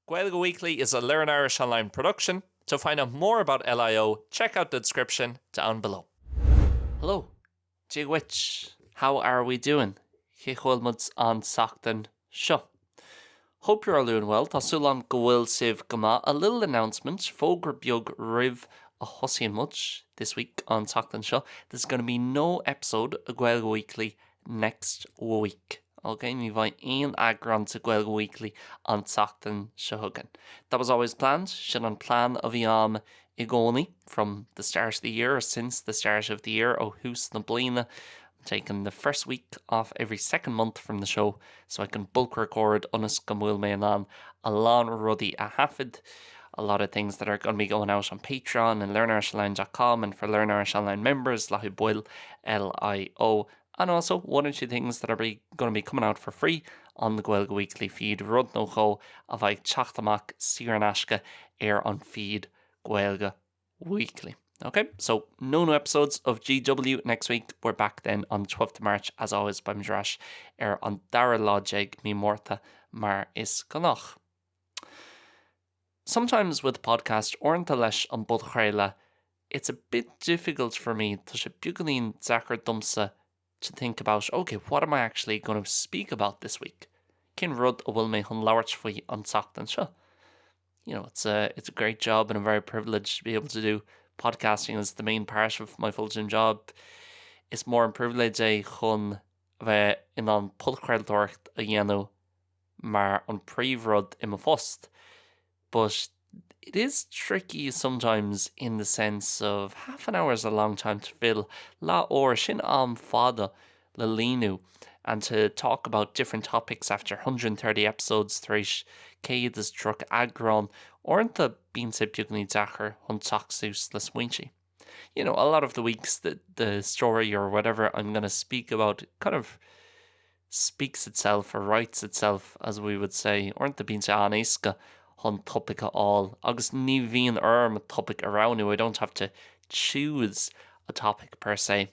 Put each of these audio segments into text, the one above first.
Gaeilge Weekly is a Learn Irish Online production. To find out more about LIO, check out the description down below. Hello, Witch. How are we doing? Chichulmuds on Sachtán Seo. Hope you're all doing well. Tasulam Goil Siv Gama. A little announcement. Fogr Biog Riv a Hussian Much this week on Sachtán Seo. There's going to be no episode of Gaeilge Weekly next week. Okay, mi bhain aon agran to Gaeilge Weekly on Sachtán Seo Chugainn. That was always planned. Sin an plan of iam I gcónaí from the start of the year, or since the start of the year, o hús na bliana. I'm taking the first week off every second month from the show so I can bulk record unas go bhfuil mé an a lán rudí a hafid. A lot of things that are going to be going out on Patreon and learnirishonline.com, and for Learn Irish Online members, Lahi Boyle, LIO. And also one or two things that are going to be coming out for free on the Gaeilge Weekly feed. Rud no cho a bhaid teachtamach siar an aisce on feed Gaeilge Weekly. Okay, so no new episodes of GW next week. We're back then on the 12th of March, as always, by Mdrash on Déardaoin mi mórta mar is gonach. Sometimes with the podcast, orintha leis an bud chraile, it's a bit difficult for me to bugalín zachar dumsa to think about, okay, what am I actually going to speak about this week? Cin rud a bhfuil mé chun labhairt faoi an Sachtán Seo. You know, it's a great job, and I'm very privileged to be able to do podcasting as the main part of my full-time job. It's more an privilege chun bheith in an pulchreilteoirt a dhéanamh mar an príomhrud I mo phost. But it is tricky sometimes in the sense of half an hour is a long time to fill lá or sin fada le líonú, and to talk about different topics after 130 episodes threis céad is truck agron orintha bíonn sé beagnaí dachar chun taxús le smaointe. You know, a lot of the weeks the story or whatever I'm going to speak about kind of speaks itself or writes itself, as we would say, orintha bíonn sé an éasca chun topic all. Agus ní bhíonn a topic around you. I don't have to choose a topic per se.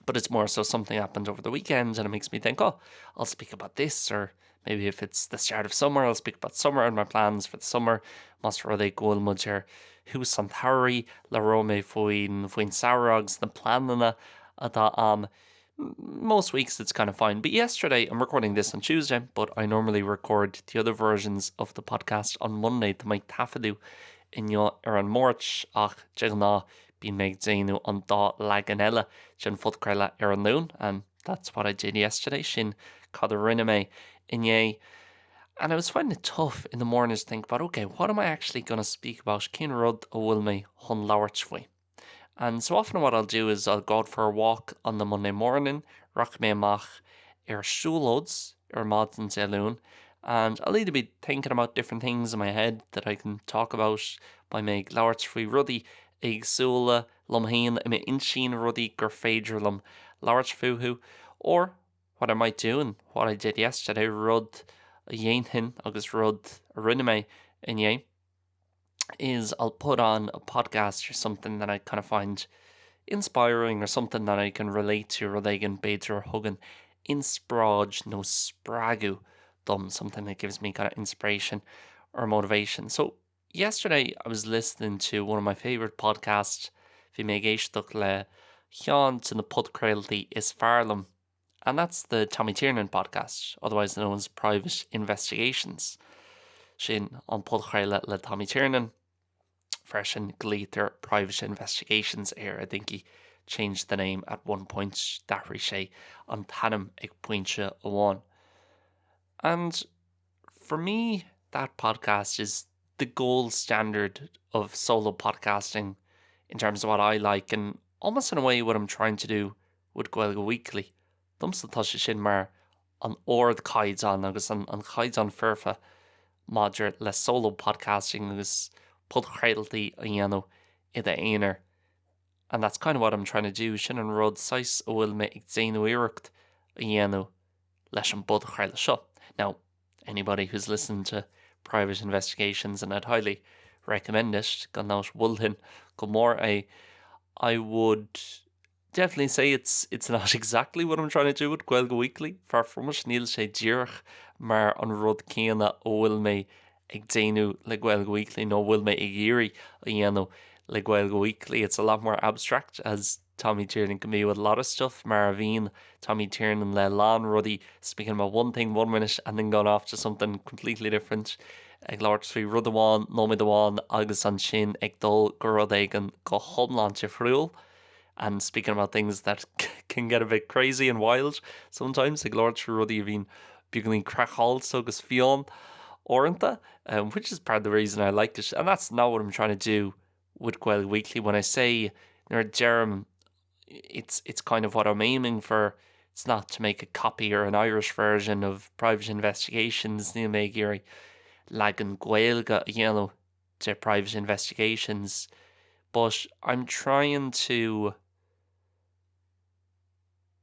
But it's more so something happened over the weekend and it makes me think, oh, I'll speak about this. Or maybe if it's the start of summer, I'll speak about summer and my plans for the summer. Mas rudé goil muidir hús an thabhairí le rómé faoin saorágs na planana atá most weeks it's kind of fine. But yesterday, I'm recording this on Tuesday, but I normally record the other versions of the podcast on Monday to make tafadú inniu an mórch ach jegna bín méid déanú an Dhaoine eile sin fudcraile an nún, and that's what I did yesterday. Sin cad a rinne mé inné. And I was finding it tough in the mornings to think about, okay, what am I actually going to speak about? Cin rud a bhfuil mé chun labhairt faoi. And so often what I'll do is I'll go out for a walk on the Monday morning, rach me amach siúlóids mads an Seolún, and I'll either be thinking about different things in my head that I can talk about by me labhairt faoi rudí éagsúla lom haon I me insín rudí gur féidir lom labhairt fuhu, or what I might do and what I did yesterday, rud a dhéantain agus rud a rinne mé inné, is I'll put on a podcast or something that I kind of find inspiring or something that I can relate to, leagan beidir thugann inspráid nó spragu dom, something that gives me kind of inspiration or motivation. So yesterday I was listening to one of my favorite podcasts, bhí mé géisteach le cheann to na podcrailtaí is fearlam, and that's the Tommy Tiernan podcast, otherwise known as Private Investigations. Sin an podcraile le Tommy Tiernan, freshen Gleater Private Investigations I think he changed the name at one point, Daithrí sé an tanam ag pointe amháin. And for me, that podcast is the gold standard of solo podcasting in terms of what I like, and almost in a way what I'm trying to do with Gaeilge Weekly. Dumsa tá sé sin mar an ord caidzán agus an caidzán furfa Madra le solo podcasting agus podcrailtaí a dhéanamh I the éonar. And that's kind of what I'm trying to do. Sin an rud sais a bhfuil me ag déanamh iireacht a dhéanamh leis an podcraile seo. Now, anybody who's listened to Private Investigations, and I'd highly recommend it, gan náis bhfuilhin go mór I would definitely say it's not exactly what I'm trying to do with Gaeilge Weekly. Far from it, níl sé díreach mar an rud céanna ó bhfuil mé ag déanú le Gaeilge Weekly nó bhfuil mé ag iarraí a dhéanú le Gaeilge Weekly. It's a lot more abstract, as Tommy Tiernan can be with a lot of stuff. Mar a bhíonn Tommy Tiernan le lán rudí speaking about one thing 1 minute and then going off to something completely different. Ag láirt faoi rud amháin, nóid amháin agus an sin ag dul go rud éigean go thomláin difriúil. And speaking about things that can get a bit crazy and wild sometimes, ag láirt faoi rudí a bhíon beaglín cracháilte agus fion orintha, which is part of the reason I liked it. And that's not what I'm trying to do with Gaeilge Weekly. When I say Jerem, it's kind of what I'm aiming for. It's not to make a copy or an Irish version of Private Investigations, ní mé géirí leagan Gaeilge, to Private Investigations. But I'm trying to,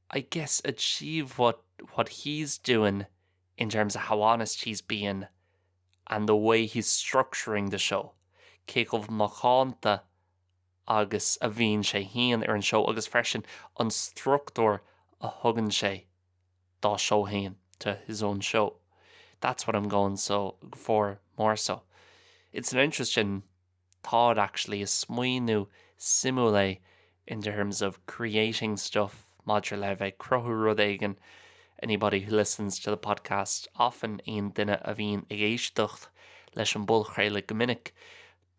I guess, achieve what he's doing in terms of how honest he's being and the way he's structuring the show. Cé gcomhpháirtíocht agus a bhíonn sé haon ar an show agus freisin an structúr a thugann sé dá show haon to his own show. That's what I'm going for more so. It's an interesting thought, actually, a smaoinú simile in terms of creating stuff. Maidir le bheith crothú rud éigean. Anybody who listens to the podcast often aon duine a bhíonn ag éisteacht leis an bul chraoladh go minic,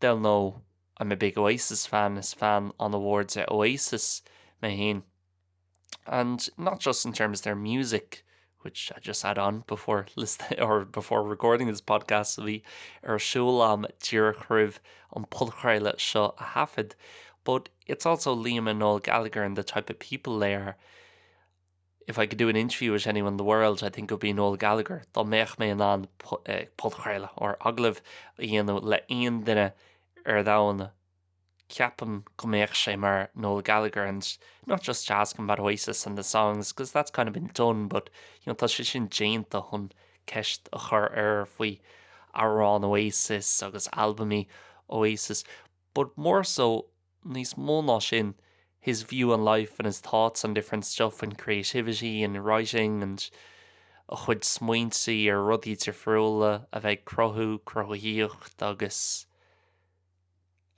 they'll know I'm a big Oasis fan, is fan on the words of Oasis me hain. And not just in terms of their music, which I just had on before listening or before recording this podcast, we are Seol am tíre chruibh an pulchraile seo a hafid, but it's also Liam and Noel Gallagher and the type of people they are. If I could do an interview with anyone in the world, I think it would be Noel Gallagher. Tá méach mé an pulchraile or aglah le aon duine dhaoine ceapam go méach sé mar Noel Gallagher, and not just asking about Oasis and the songs, because that's kind of been done, but tá sé sin Déanta chun ceist a chur faoi árán Oasis agus albumí Oasis, but more so níos mó ná sin his view on life and his thoughts on different stuff and creativity and writing and a chud smaointí ar rudí difriúla a bheith crothaíocht agus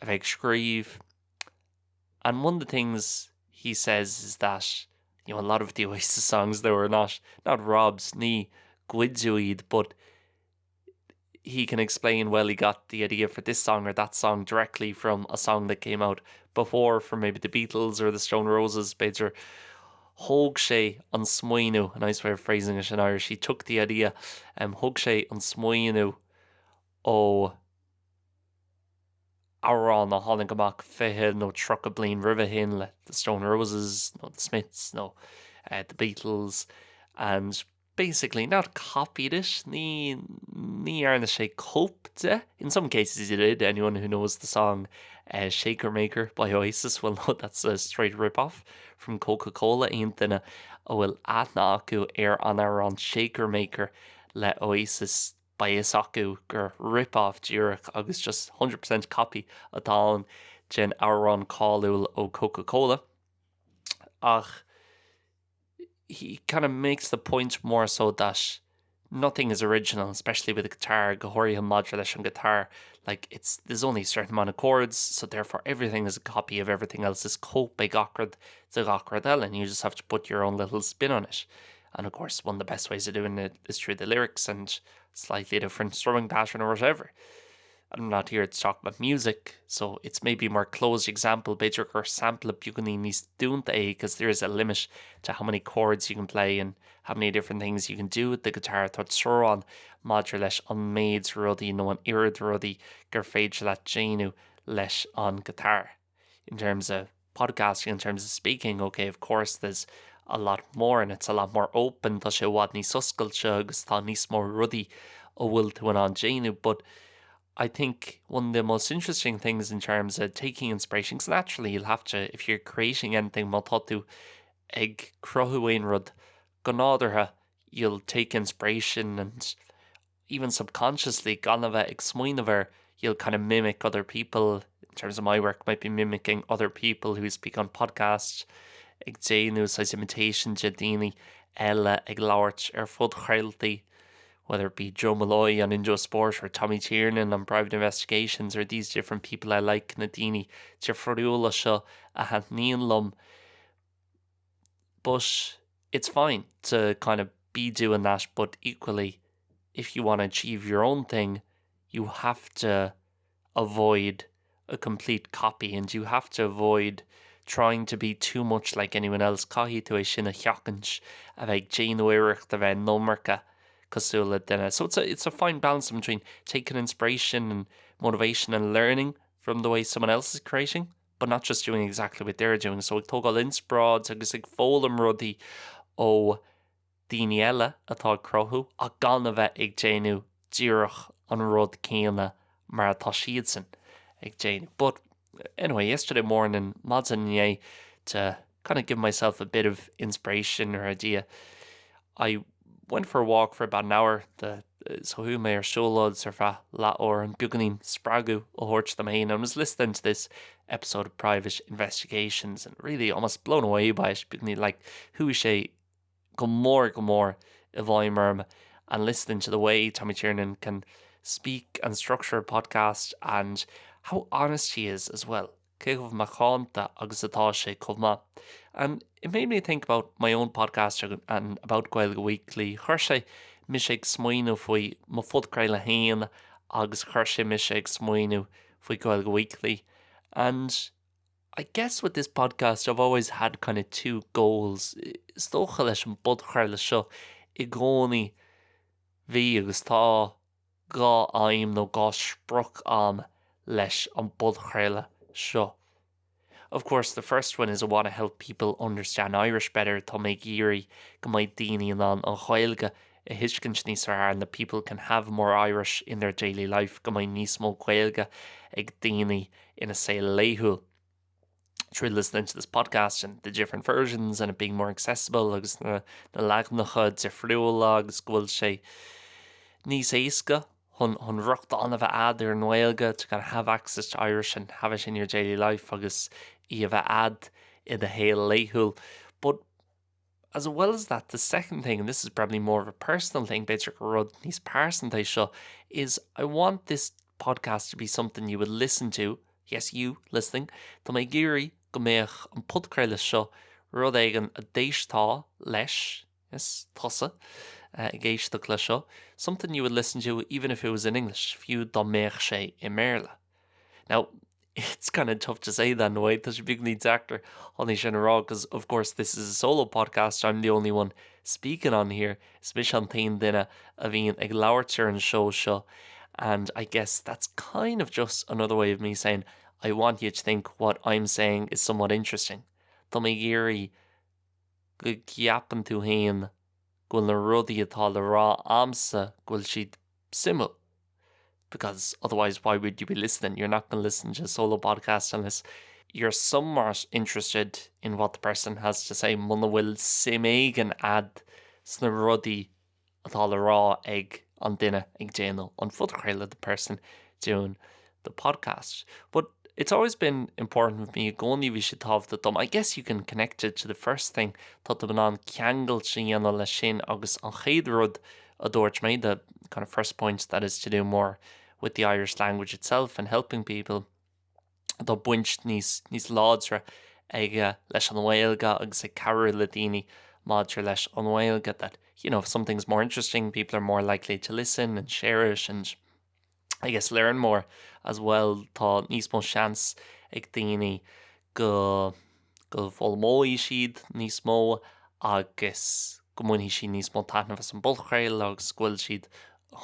a bheith scríb. And one of the things he says is that a lot of the Oasis songs, they were not Rob's ní Gaeilge, but he can explain, well, he got the idea for this song or that song directly from a song that came out before from maybe the Beatles or the Stone Roses. Beidir thug sé an smaoinú, a nice way of phrasing it in Irish. He took the idea, thug sé an smaoinú ó árán a tháinig amach fiche nó trucha bliain roimhe hin le the Stone Roses, no the Smiths, no the Beatles, and basically not copied it, ní airna sé copte. In some cases he did. Anyone who knows the song Shaker Maker by Oasis will know that's a straight rip-off from Coca-Cola. Aon duine a bhfuil aithne acu ar an árán Shaker Maker le Oasis by éasca gur rip-off díreach agus just 100% copy atá gin árán cáiliúil ó Coca-Cola. Ach he kind of makes the point more so that nothing is original, especially with a guitar. Gohori modulation guitar, like there's only a certain amount of chords, so therefore everything is a copy of everything else. Is cope by gachrad to gachrad, and you just have to put your own little spin on it. And of course, one of the best ways of doing it is through the lyrics and slightly different strumming pattern or whatever. I'm not here to talk about music, so it's maybe a more closed example. Beidir gur sample buganí níos dúnta because there is a limit to how many chords you can play and how many different things you can do with the guitar. Tá során maidir leis an méid rudí nó an irid rudí gur féidir le déanú leis an guitar. In terms of podcasting, in terms of speaking, okay, of course there's a lot more and it's a lot more open. Tá sé bhád níos oscailte agus tá níos mór rudí ó bhfuil tú an déanú, but I think one of the most interesting things in terms of taking inspiration, because naturally you'll have to, if you're creating anything, má tá tú ag crothúin rud go nádartha, you'll take inspiration and even subconsciously gan a bheith ag smaoinmhar, you'll kind of mimic other people. In terms of my work, might be mimicking other people who speak on podcasts, ag déanú sais imitation de daoine eile ag labhairt ar fud chraoltaí, whether it be Joe Malloy on Injo Sport or Tommy Tiernan on Private Investigations or these different people I like na daoine dearfriúla seo a hat níon lum. But it's fine to kind of be doing that, but equally, if you want to achieve your own thing, you have to avoid a complete copy, and you have to avoid trying to be too much like anyone else. Caithfí tú é sin a cheacant a bheith géanúireacht a bheith nómarcha cosúla duine. So it's a fine balance between taking inspiration and motivation and learning from the way someone else is creating, but not just doing exactly what they're doing. So ag tógáil inspráid agus ag fólam rudaí ó daoine eile atá crothú a gan a bheith ag déanú díreach an rud céanna mar atá siad san ag déanú. But anyway, yesterday morning, Madsen to kind of give myself a bit of inspiration or idea, I went for a walk for about an hour. So who may or Seol or la or and buganín spragu ó hort the main. I was listening to this episode of Private Investigations and really almost blown away by it. Buganín, like, who is she go more a bhaimerm, and listening to the way Tommy Tiernan can speak and structure a podcast and how honest he is as well. Céamh macánta agus atá sé chomh. And it made me think about my own podcast and about Gaeilge Weekly. Chuir sé mis ag smaoinú faoi mo fud creile hain agus chuir sé mis ag smaoinú faoi Gaeilge Weekly. And I guess with this podcast I've always had kind of two goals. Stocha leis an bud creile seo I gcónaí bhí agus tá gá aim nó gá spruch am leis an bud creile seo. Of course, the first one is I want to help people understand Irish better. Tá mBéarla go mbeidh daoine an Gaeilge a hiiscint níos fearr and that people can have more Irish in their daily life. Go mbeidh níos mó Gaeilge ag daoine in a Seol léithúil. Through listening to this podcast and the different versions and it being more accessible, agus na leagnacha dearfriúla agus bhfuil sé níos éasca hun rucht an a bheith ad ar an Gaeilge to kind of have access to Irish and have it in your daily life agus I a bheith ad in the Seol léithúil. But as well as that, the second thing, and this is probably more of a personal thing, beidir go rud níos percentage seo, is I want this podcast to be something you would listen to. Yes, you listening. Tá mBéarla go mbeadh an podcréile seo rud éigean a déistá leis, yes, tosa, géisteach le seo, something you would listen to even if it was in English, if you dá mbeadh sé I mBéarla. Now, it's kind of tough to say that in a way. There's a big needs actor on the general because, of course, this is a solo podcast. I'm the only one speaking on here. Especially on tain dinner a bhíonn ag labhairtear an show. And I guess that's kind of just another way of me saying I want you to think what I'm saying is somewhat interesting. Tá mBéarla go ceapan tú hain gúil na rudaí atá le rá amsa gúil siad simú. Because otherwise, why would you be listening? You're not going to listen to a solo podcast unless you're somewhat interested in what the person has to say. Muna bhfuil siméigean ad sna rudaí atá le rá ag an duine ag déanú an fud creile the person doing the podcast. But it's always been important with me gcónaí bhí si tábhacht the dom. I guess you can connect it to the first thing that the an ceangail sin dhéanamh le sin agus an chéad rud a dúirt mé, the kind of first point that is to do more with the Irish language itself and helping people. Tá buint níos láidre ag leis an Gaeilge agus ag carú le daoine maidir leis an Gaeilge that, you know, if something's more interesting, people are more likely to listen and share it and I guess learn more as well. Tá níos mó seans ag daoine go bhfuil moille siad níos mó agus go mbeidh siad níos mó taitneamh as an bulchrail agus scoil siad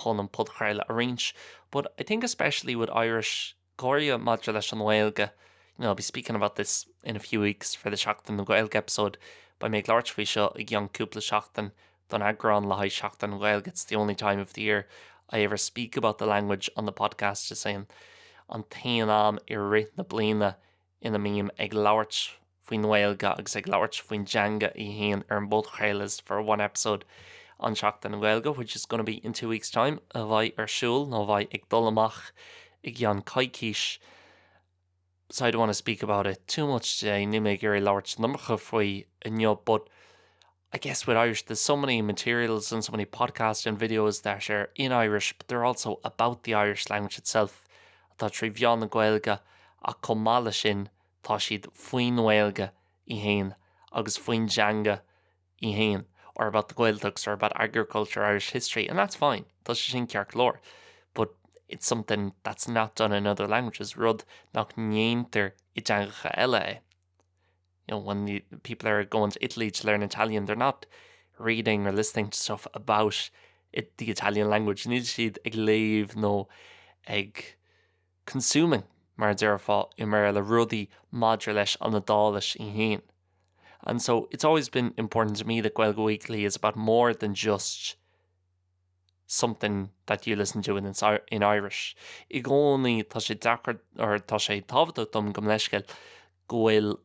chun an podcrail arrange. But I think especially with Irish Goria maidir leis an Gaeilge, you know, I'll be speaking about this in a few weeks for the Seachtain na Gaeilge episode by Meg Larch faoi seo ag an cúpla seachtain don agran le haid seachtain Gaeilge. It's the only time of the year I ever speak about the language on the podcast, just saying an tain am I ri na bliana ina mím ag labhairt faoin Gaeilge agus ag labhairt faoin deanga I haon ar an podchrailes for one episode on Seachtain na Gaeilge, which is going to be in 2 weeks' time. A bhaid ar Seol, nó bhaid ag dul amach ag an caiiciis. So I don't want to speak about it too much today. Ní mé gur labhairt numcha faoi inniu, but I guess with Irish, there's so many materials and so many podcasts and videos that are in Irish, but they're also about the Irish language itself. Tá trí bhean na Gaeilge a commála sin tá siad faoin Gaeilge I héin agus faoin deanga I héin, or about the Gaeltachts or about agriculture, Irish history, and that's fine. Tá sé sin ceart lore. But it's something that's not done in other languages. Rud nach néantar I deangacha eile é. You know, when the people are going to Italy to learn Italian, they're not reading or listening to stuff about the Italian language. Níl siad ag léamh nó ag consuming mar dearfá I mBéarla rudaí maidir leis an ndáilis I héin. And so it's always been important to me that Gaeilge Weekly is about more than just something that you listen to in Irish. I gcónaí tá sé dachar or tá sé tábhachtach dom go mleisceil Gaeilge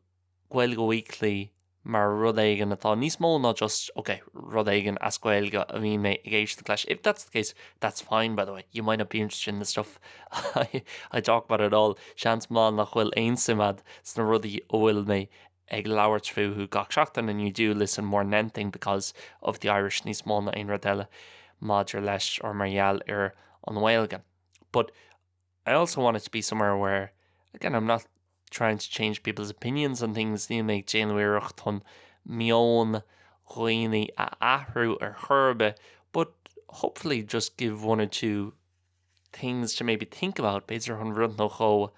Weekly mar rud éigean atá níos mó ná just, okay, rud éigean as Gaeilge a bhíon mé ag éis the clash. If that's the case, that's fine, by the way. You might not be interested in the stuff I talk about at all. Seans má nach bhfuil aon simad sna rudaí ó bhfuil mé ag labhairt fiú gach seachtain, and you do listen more than anything because of the Irish níos mó na aon rud eile maidir leis or margheall ar an Gaeilge. But I also want it to be somewhere where, again, I'm not trying to change people's opinions on things. Ní méid déanamhíocht chun mion dhaoine a athrú ar churbe, but hopefully just give one or two things to maybe think about. Beidir chun rud nó chó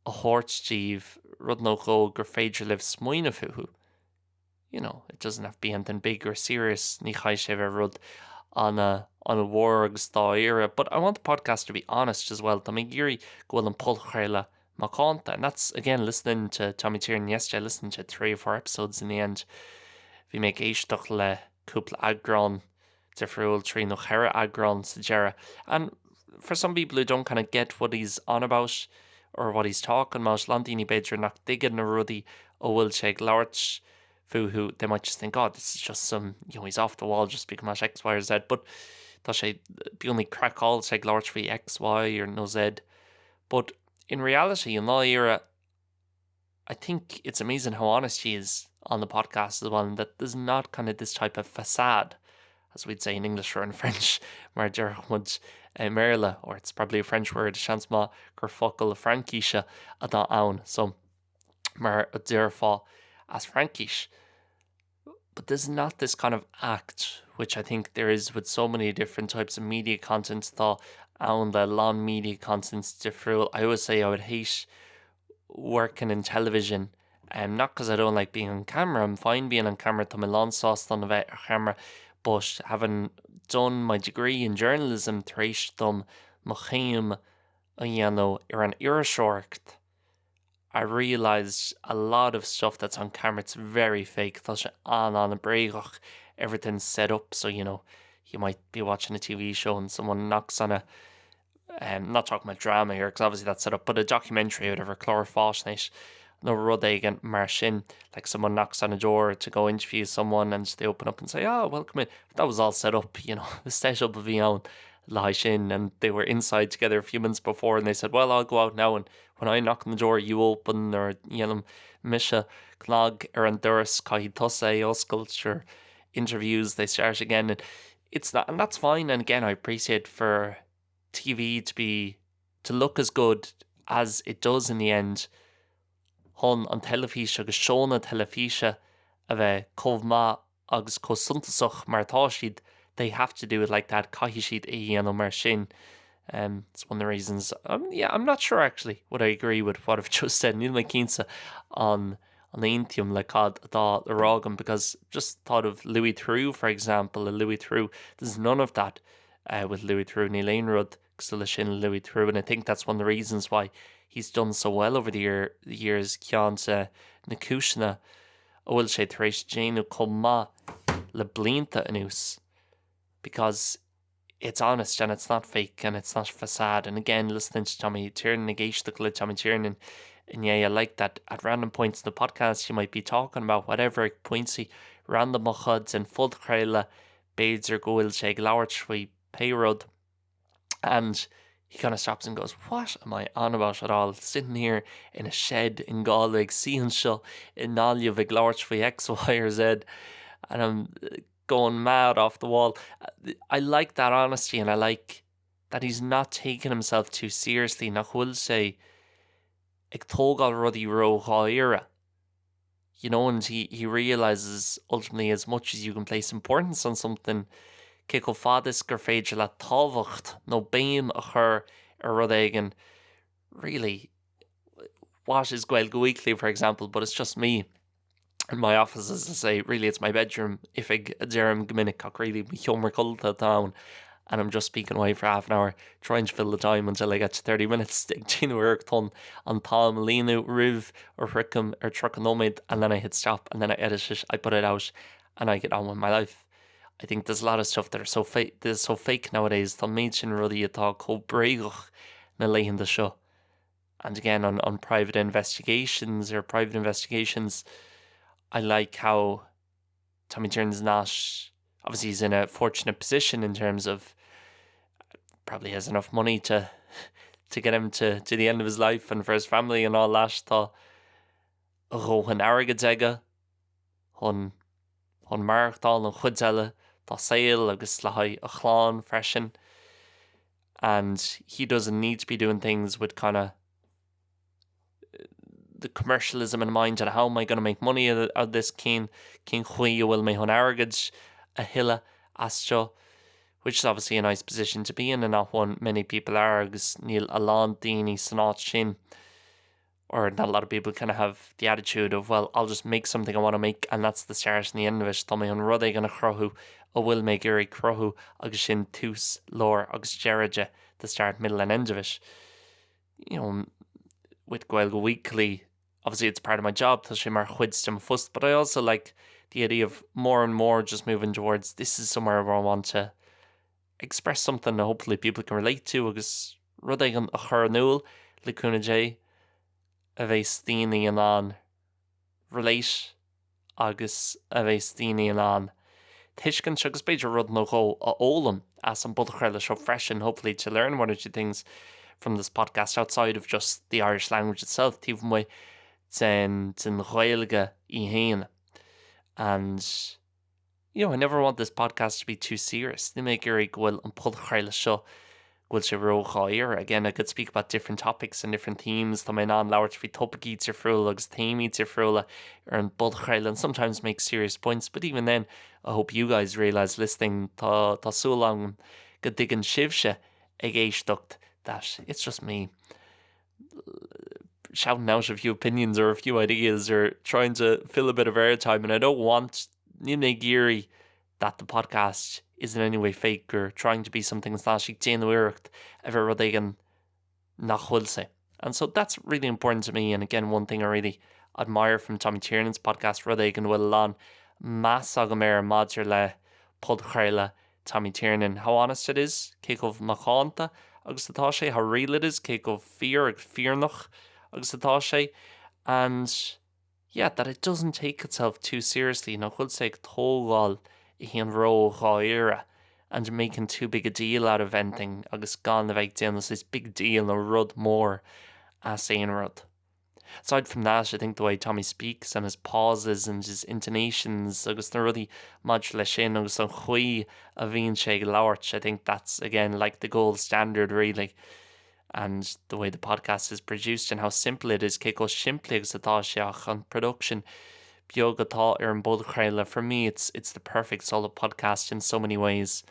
a hortstíh, rud nó chó gur féidir libh smaoine fiú. You know, it doesn't have to be anything big or serious. Ní chaith sé bheith rud on a war agus dhaoine. But I want the podcast to be honest as well. Tá mé géirí go bhfuil an polchréile Macanta, and that's again listening to Tommy Tiernan yesterday. I listened to 3 or 4 episodes in the end. We make éisteach le cúpla agrán difriúil trí nó cheire agrán sa deara. And for some people who don't kind of get what he's on about or what he's talking about, landíní beidir nach diggin na rudaí ó bhfuil sé ag labhairt fiú who they might just think, oh, this is just some, you know, he's off the wall just speaking about X, Y, or Z. But tá sé bíonnaí crackall sé ag labhairt faoi X, Y, or no Z. But in reality, in nDáiríre, I think it's amazing how honest she is on the podcast as well, and that there's not kind of this type of facade, as we'd say in English or in French, mar dearmid mBéarla, or it's probably a French word, seans má gur focail Frankíise a dhaoine, so mar a dearfá as Frankish. But there's not this kind of act, which I think there is with so many different types of media content, and the long media contents difriúil. I always say I would hate working in television, not because I don't like being on camera. I'm fine being on camera, tá mé lánsásta an bheith ar camera, but having done my degree in journalism tar éis dom mo chéim a dhéanamh ar an iarasóireacht, I realized a lot of stuff that's on camera, it's very fake. Tá sé an a bréagach, everything's set up, so you know, you might be watching a TV show and someone knocks on a not talking about drama here because obviously that's set up, but a documentary or whatever, chlorfásnate, no rud éigean mar sin, like someone knocks on a door to go interview someone and they open up and say, oh, welcome in. But that was all set up, you know, the setup of bhí ann lá sin, and they were inside together a few months before, and they said, well, I'll go out now, and when I knock on the door, you open, or dhéanam mise clog ar an doras caithfidh thosaitheoirí interviews, they start again, and it's not, and that's fine. And again, I appreciate for TV to look as good as it does in the end. Hon an telefíse agus seónna telefíse a bheith chomhmaith agus cossuntasach mar tá siad, they have to do it like that. Caithfidh siad a dhéanam mar sin. It's one of the reasons. Yeah, I'm not sure actually would I agree with what I've just said. Níl mé cínsa on Intium le cad atá a rágam, because just thought of Louis Theroux, for example. Louis Theroux, there's none of that with Louis Theroux. Níl aon rud cosúil sin Louis Theroux, and I think that's one of the reasons why he's done so well over the years. Ceann na cúisina ó bhfuil sé tar éis déanamh chomh le blianta anuas, because it's honest and it's not fake and it's not facade. And again, listening to Tommy Tiernan, Gaeilge le Tommy Tiernan, and yeah, I like that at random points in the podcast you might be talking about whatever pointsy random chuds and full chréile beidir go bhfuil sé ag labhairt faoi péród, and he kind of stops and goes, what am I on about at all? Sitting here in a shed in Gaeilge, seeing seo in Nália ag labhairt faoi X, Y or Z. and I'm going mad off the wall. I like that honesty, and I like that he's not taking himself too seriously. Nach bhfuil sé ag tógáil rudí róáire. And he realizes ultimately as much as you can place importance on something, cé go fadis gur féidir le tábhacht nó béim a chur rud éigean. Really, what is Gaeilge Weekly, for example, but it's just me in my office, as I say. Really, it's my bedroom. If I dearm gminnic, really, my humor culta down, and I'm just speaking away for half an hour, trying to fill the time until I get to 30 minutes. Gina Workton on Tom, Leanú, Riv, or Rickham, or Truckanomid, and then I hit stop, and then I edit it, I put it out, and I get on with my life. I think there's a lot of stuff that are so fake nowadays. Tá méid sin rudí atá chomh-bréagach na léithin de seo. And again, on private investigations, I like how Tommy Tiernan not, obviously he's in a fortunate position in terms of probably has enough money to get him to the end of his life and for his family and all that. Tá rohan airgid aige, hon marachtáil an chud eile, tá Seol agus le haid a chláán freisin. And he doesn't need to be doing things with kind of the commercialism in mind and how am I going to make money out of this cén chuí bhfuil mé hon airgid a hille astro, which is obviously a nice position to be in and not one many people are, agus níl a lán daoine san áit sin. Or not a lot of people kind of have the attitude of, well, I'll just make something I want to make and that's the start and the end of it. Tá mé an rud ag an chrothú a bhfuil mé gurí crothú agus sin tús lór agus dearide the start, middle and end of it. With Gaeilge Weekly, obviously it's part of my job, tá sé mar chuid fust, but I also like the idea of more and more just moving towards this is somewhere where I want to express something that hopefully people can relate to, agus rud ag an a chur nua le cúna dé a bheith daoine an relate agus a bheith daoine an tuiscint agus beidir rud nó go a ólam as an bud chreile seo freisin, hopefully to learn one or two things from this podcast outside of just the Irish language itself. Tíomh mu den Gaeilge I héana. And I never want this podcast to be too serious. Ní mé gurí gohfuil an bud chreile seo Gwyl sé róáire. Again, I could speak about different topics and different themes. Tá mé ná leabhart fao topicí tíorfriúla agus téimí tíorfriúla an bud chreile and sometimes make serious points. But even then, I hope you guys realise listening tá súil go dtí an sibhse ag éisteacht that it's just me shouting out a few opinions or a few ideas or trying to fill a bit of airtime, and I don't want ní mé géirí that the podcast is in any way fake or trying to be something that's not actually déanúireacht ever rud éigean nach bhfuil sé. And so that's really important to me. And again, one thing I really admire from Tommy Tiernan's podcast, rud éigean bhfuil lán mass agam maidir le pod chreile Tommy Tiernan, how honest it is, cé go macánta agus atá sé, how real it is, cé go fear ag fearnach agus atá sé, and yeah, that it doesn't take itself too seriously. Nach bhfuil sé ag tógáil I híon róáire and making too big a deal out of anything agus gan a bheith déanamh this big deal or rud more as éon rud. Aside from that, I think the way Tommy speaks and his pauses and his intonations agus na rudí maidir le sin agus an chuí a bhíonn sé ag labhairt, I think that's again like the gold standard really. And the way the podcast is produced and how simple it is, cé go simplí agus atá seach an production beag atá an bud chreile. For me, it's the perfect solid podcast in so many ways.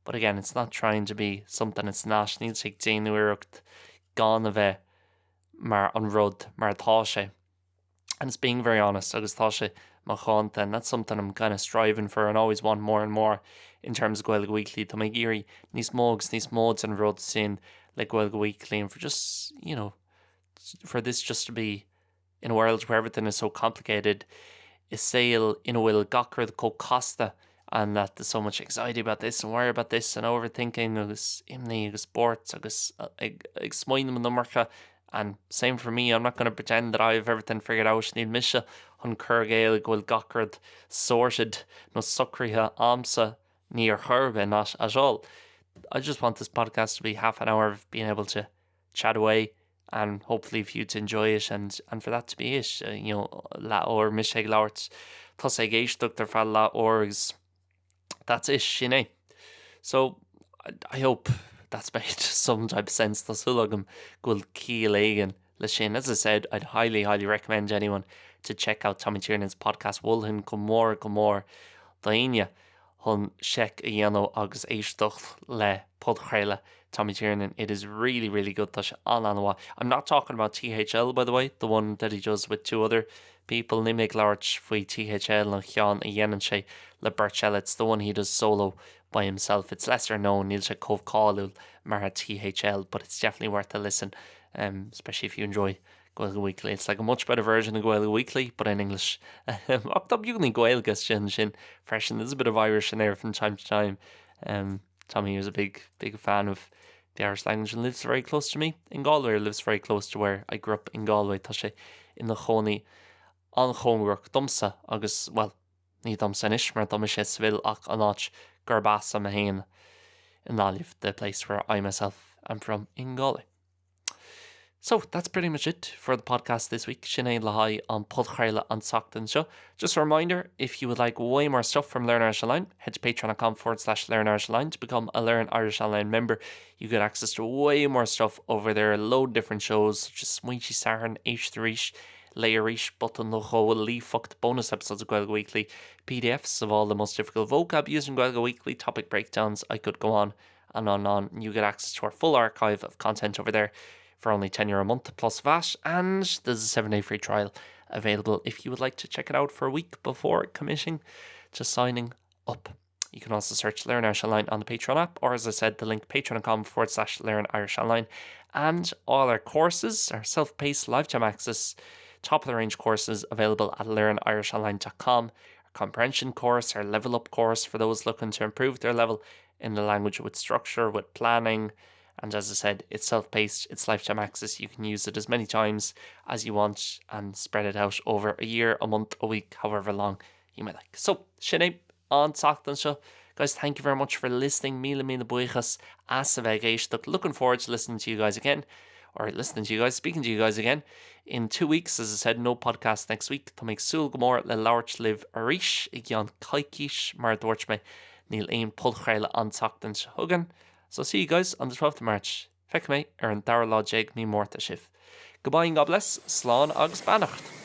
But again, it's not trying to be something it's not. Níl sé déanúireacht gan a bheith mar an rud mar atá sé. And it's being very honest agus tá sé macánta, and that's something I'm kind of striving for and always want more and more in terms of Gaeilge Weekly. Tá mé géirí níos móds an rud sin like Gaeilge Weekly, and for just, for this just to be in a world where everything is so complicated, is Seol in a bhfuil gacrad có costa, and that there's so much anxiety about this and worry about this and overthinking agus imní agus sports agus ag smaoinm an numarcha. And same for me, I'm not going to pretend that I have everything figured out. Níl mise chun cur Gaeilge bhfuil gacrad sorted nó sucríthe amsa níor churbe not at all. I just want this podcast to be half an hour of being able to chat away and hopefully for you to enjoy it and for that to be it. La or Michelle Lart, thosaitheoirí ar fad la orgs. That's it, Shinné. So I hope that's made some type of sense. Thosaitheoirí go leagan le sin. As I said, I'd highly recommend anyone to check out Tommy Tiernan's podcast. Wulhin go mór dhaoine hun check a dhéanamh agus éisteacht le podchéile Tommy Tiernan. It is really good. I'm not talking about THL, by the way, the one that he does with two other people. Nimig Larch for THL and Chian a dhéanann sé le Birchell. It's the one he does solo by himself. It's lesser known. Níl sé cóbhcáiliúil mar a THL, but it's definitely worth a listen, especially if you enjoy Gaeilge Weekly. It's like a much better version of Gaeilge Weekly, but in English. You can Gaeilge sin freshen. There's a bit of Irish in there from time to time. Tommy was a big fan of the Irish language and lives very close to me in Galway, or lives very close to where I grew up in Galway. Tá sé in the Chónaí an Chóngrach domsa agus, well, ní domsa nish, mar dom sé Seol ach an áit Gurbasa Mahain in Nálíomh, the place where I myself am from in Galway. So that's pretty much it for the podcast this week. Sinead Lahai on Podchéile an Sachtan Show. Just a reminder, if you would like way more stuff from Learn Irish Online, head to patreon.com/Learn Irish Online to become a Learn Irish Online member. You get access to way more stuff over there, a load of different shows, such as Moille Saran, Éasca, Léirish, Button Locho, leafa, bonus episodes of Gaeilge Weekly, PDFs of all the most difficult vocab used in Gaeilge Weekly, topic breakdowns. I could go on and on and on. You get access to our full archive of content over there for only €10 a month plus VAT, and there's a 7-day free trial available if you would like to check it out for a week before committing to signing up. You can also search Learn Irish Online on the Patreon app, or as I said, the link patreon.com/Learn Irish Online, and all our courses, our self-paced lifetime access, top of the range courses available at learnirishonline.com. Our comprehension course, our level up course for those looking to improve their level in the language with structure, with planning. And as I said, it's self-paced, it's lifetime access. You can use it as many times as you want and spread it out over a year, a month, a week, however long you may like. So, Sinead on Sachtan Show. Guys, thank you very much for listening. Míle buíochas as a bheith. Looking forward to listening to you guys again. Or speaking to you guys again in 2 weeks. As I said, no podcast next week. Tá méid súil go mór le labhairt libh arís I gceann caiiciis mar dúirt me níl aon podchéile an Sachtan Show chugainn. So see you guys on the 12th of March. Feic mé ar an Déardaoin ní mórta sibh. Goodbye and God bless. Slán agus beannacht.